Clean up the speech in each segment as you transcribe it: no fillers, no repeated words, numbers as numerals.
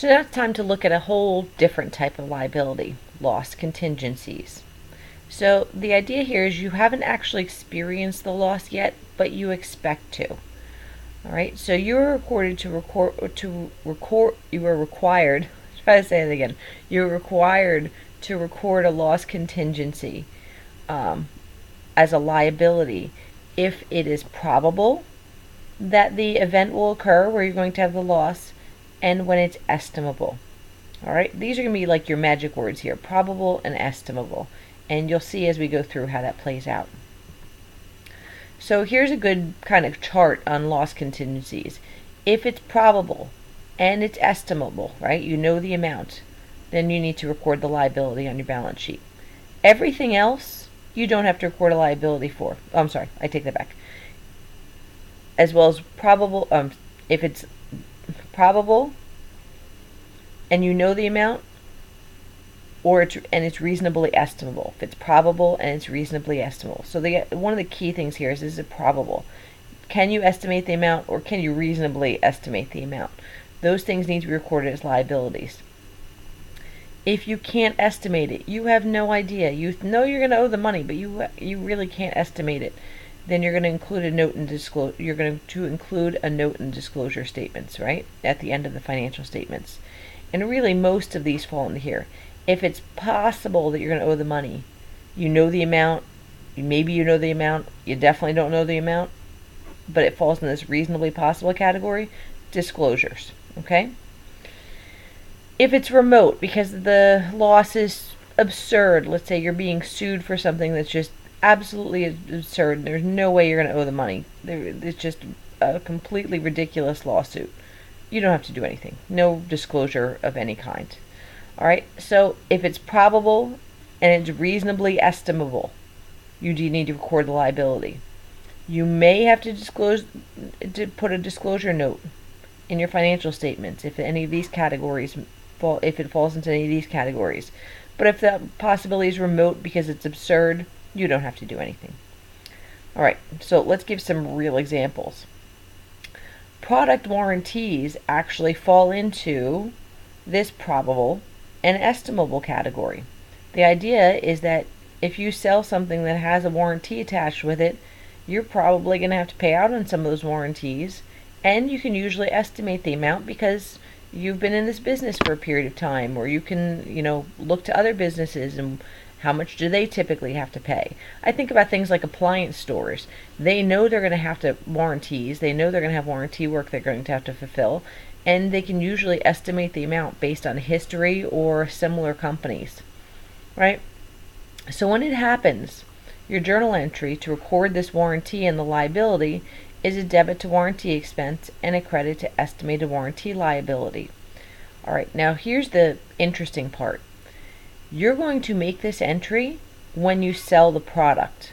So now it's time to look at a whole different type of liability, loss contingencies. So the idea here is you haven't actually experienced the loss yet, but you expect to. All right, so you are required you are required, try to say it again, you're required to record a loss contingency as a liability if it is probable that the event will occur where you're going to have the loss, and when it's estimable. All right, these are going to be like your magic words here, probable and estimable, and you'll see as we go through how that plays out. So here's a good kind of chart on loss contingencies. If it's probable and it's estimable, right, you know the amount, then you need to record the liability on your balance sheet. Everything else, you don't have to record a liability for. Oh, I'm sorry, I take that back. As well as probable, if it's probable and you know the amount, and it's reasonably estimable. If it's probable and it's reasonably estimable. So one of the key things here is it probable? Can you estimate the amount, or can you reasonably estimate the amount? Those things need to be recorded as liabilities. If you can't estimate it, you have no idea. You know you're going to owe the money, but you really can't estimate it. Then you're going to include a note and disclose. You're going to include a note and disclosure statements, right, at the end of the financial statements. And really, most of these fall into here. If it's possible that you're going to owe the money, you know the amount, maybe you know the amount, you definitely don't know the amount, but it falls in this reasonably possible category, disclosures, okay? If it's remote because the loss is absurd, let's say you're being sued for something that's just absolutely absurd, there's no way you're going to owe the money, it's just a completely ridiculous lawsuit, you don't have to do anything, no disclosure of any kind. All right, so if it's probable and it's reasonably estimable, you do need to record the liability. You may have to put a disclosure note in your financial statements if any of these categories if it falls into any of these categories. But if the possibility is remote because it's absurd, you don't have to do anything. All right, so let's give some real examples. Product warranties actually fall into this probable and estimable category. The idea is that if you sell something that has a warranty attached with it, you're probably going to have to pay out on some of those warranties, and you can usually estimate the amount because you've been in this business for a period of time, or you can, look to other businesses and how much do they typically have to pay. I think about things like appliance stores. They know they're going to have to warranties. They know they're going to have warranty work they're going to have to fulfill, and they can usually estimate the amount based on history or similar companies, right? So when it happens, your journal entry to record this warranty and the liability is a debit to warranty expense and a credit to estimated warranty liability. All right, now here's the interesting part. You're going to make this entry when you sell the product.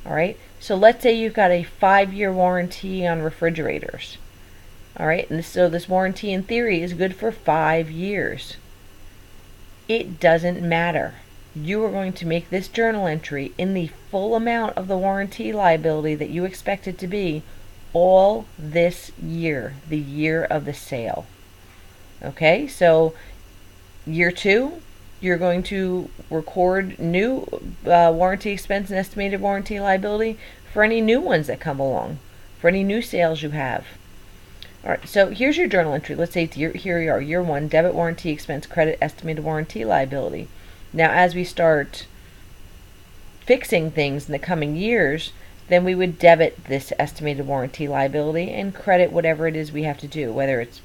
All right, so let's say you've got a 5-year warranty on refrigerators. All right, and so this warranty in theory is good for 5 years. It doesn't matter. You are going to make this journal entry in the full amount of the warranty liability that you expect it to be all this year, the year of the sale. Okay, so year 2, you're going to record new warranty expense and estimated warranty liability for any new ones that come along, for any new sales you have. All right, so here's your journal entry. Let's say here you are, year 1, debit warranty expense, credit estimated warranty liability. Now, as we start fixing things in the coming years, then we would debit this estimated warranty liability and credit whatever it is we have to do, whether it's,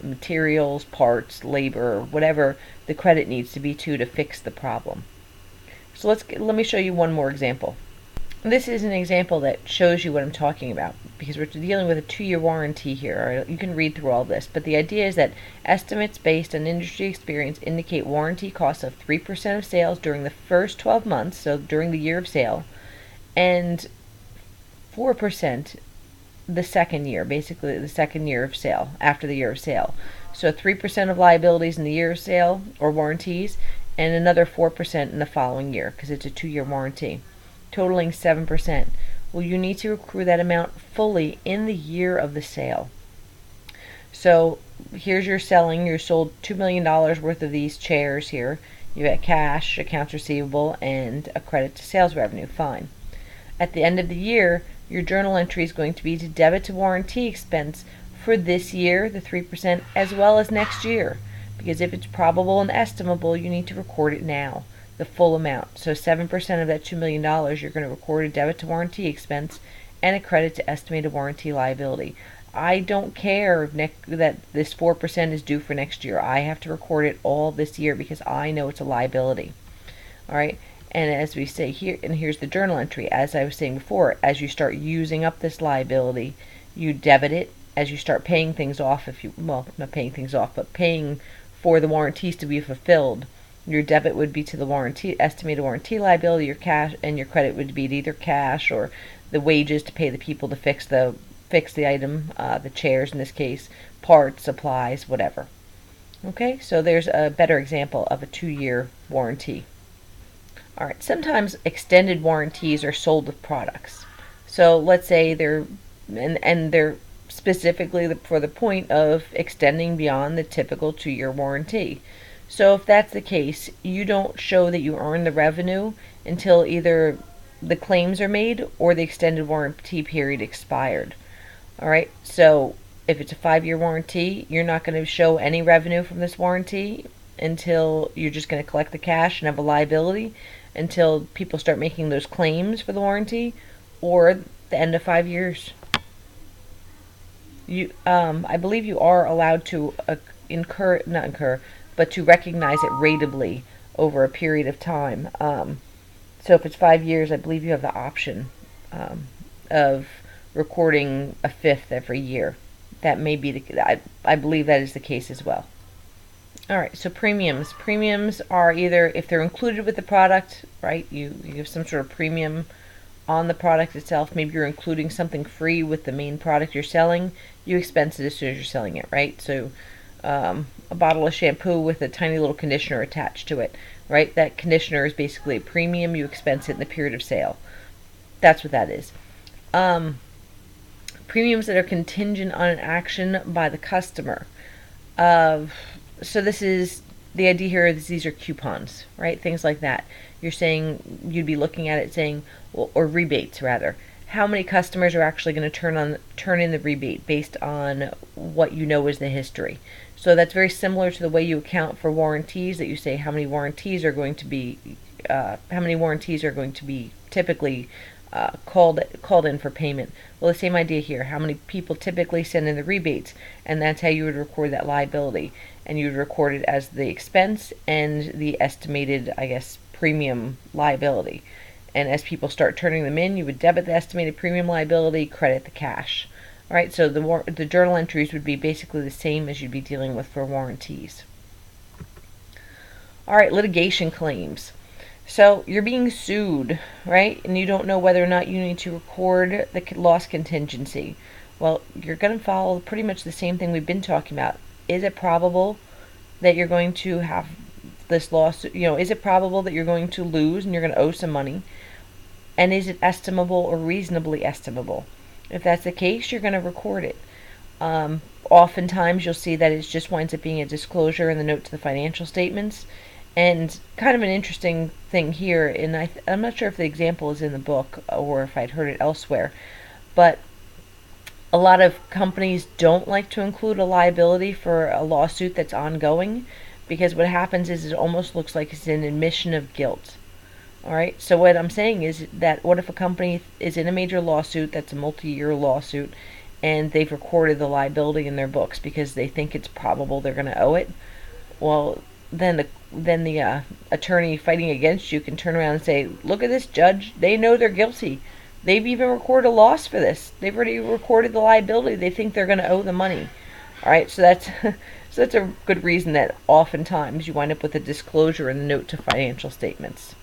materials, parts, labor, whatever the credit needs to be to fix the problem. So let me show you one more example. This is an example that shows you what I'm talking about, because we're dealing with a 2-year warranty here. You can read through all this, but the idea is that estimates based on industry experience indicate warranty costs of 3% of sales during the first 12 months, so during the year of sale, and 4% the second year, basically the second year of sale, after the year of sale. So 3% of liabilities in the year of sale, or warranties, and another 4% in the following year, because it's a 2-year warranty, totaling 7%. Well, you need to accrue that amount fully in the year of the sale. So here's your selling. You sold $2 million worth of these chairs here. You got cash, accounts receivable, and a credit to sales revenue. Fine. At the end of the year, your journal entry is going to be to debit to warranty expense for this year, the 3%, as well as next year. Because if it's probable and estimable, you need to record it now, the full amount. So 7% of that $2 million, you're going to record a debit to warranty expense and a credit to estimated warranty liability. I don't care that this 4% is due for next year. I have to record it all this year because I know it's a liability. All right. And as we say here, and here's the journal entry, as I was saying before, as you start using up this liability, you debit it. As you start paying things off, well, not paying things off, but paying for the warranties to be fulfilled, your debit would be to the estimated warranty liability, your cash, and your credit would be either cash or the wages to pay the people to fix the item, the chairs in this case, parts, supplies, whatever. Okay, so there's a better example of a 2-year warranty. All right, sometimes extended warranties are sold with products. So let's say they're specifically for the point of extending beyond the typical 2-year warranty. So if that's the case, you don't show that you earn the revenue until either the claims are made or the extended warranty period expired. All right, so if it's a 5-year warranty, you're not going to show any revenue from this warranty until you're just going to collect the cash and have a liability until people start making those claims for the warranty or the end of 5 years. I believe you are allowed to but to recognize it ratably over a period of time. So if it's 5 years, I believe you have the option of recording a fifth every year. That may be I believe that is the case as well. All right, so premiums. Premiums are either, if they're included with the product, right, you have some sort of premium on the product itself. Maybe you're including something free with the main product you're selling. You expense it as soon as you're selling it, right? So a bottle of shampoo with a tiny little conditioner attached to it, right? That conditioner is basically a premium. You expense it in the period of sale. That's what that is. Premiums that are contingent on an action by the customer. So this is the idea here is these are coupons, right? Things like that. You're saying you'd be looking at it saying, or rebates rather. How many customers are actually going to turn in the rebate based on what you know is the history? So that's very similar to the way you account for warranties. That you say how many warranties are going to be typically called in for payment. Well, the same idea here. How many people typically send in the rebates, and that's how you would record that liability, and you would record it as the expense and the estimated, I guess, premium liability. And as people start turning them in, you would debit the estimated premium liability, credit the cash. All right, so the journal entries would be basically the same as you'd be dealing with for warranties. All right, litigation claims. So you're being sued, right? And you don't know whether or not you need to record the loss contingency. Well, you're going to follow pretty much the same thing we've been talking about. Is it probable that you're going to have this lawsuit? Is it probable that you're going to lose and you're going to owe some money? And is it estimable or reasonably estimable? If that's the case, you're going to record it. Oftentimes, you'll see that it just winds up being a disclosure in the note to the financial statements. And kind of an interesting thing here, and I'm not sure if the example is in the book or if I'd heard it elsewhere, but a lot of companies don't like to include a liability for a lawsuit that's ongoing, because what happens is it almost looks like it's an admission of guilt. All right, so what I'm saying is that what if a company is in a major lawsuit that's a multi-year lawsuit, and they've recorded the liability in their books because they think it's probable they're going to owe it? Well, then the attorney fighting against you can turn around and say, look at this, judge, they know they're guilty. They've even recorded a loss for this. They've already recorded the liability. They think they're going to owe the money. All right, so that's a good reason that oftentimes you wind up with a disclosure in the note to financial statements.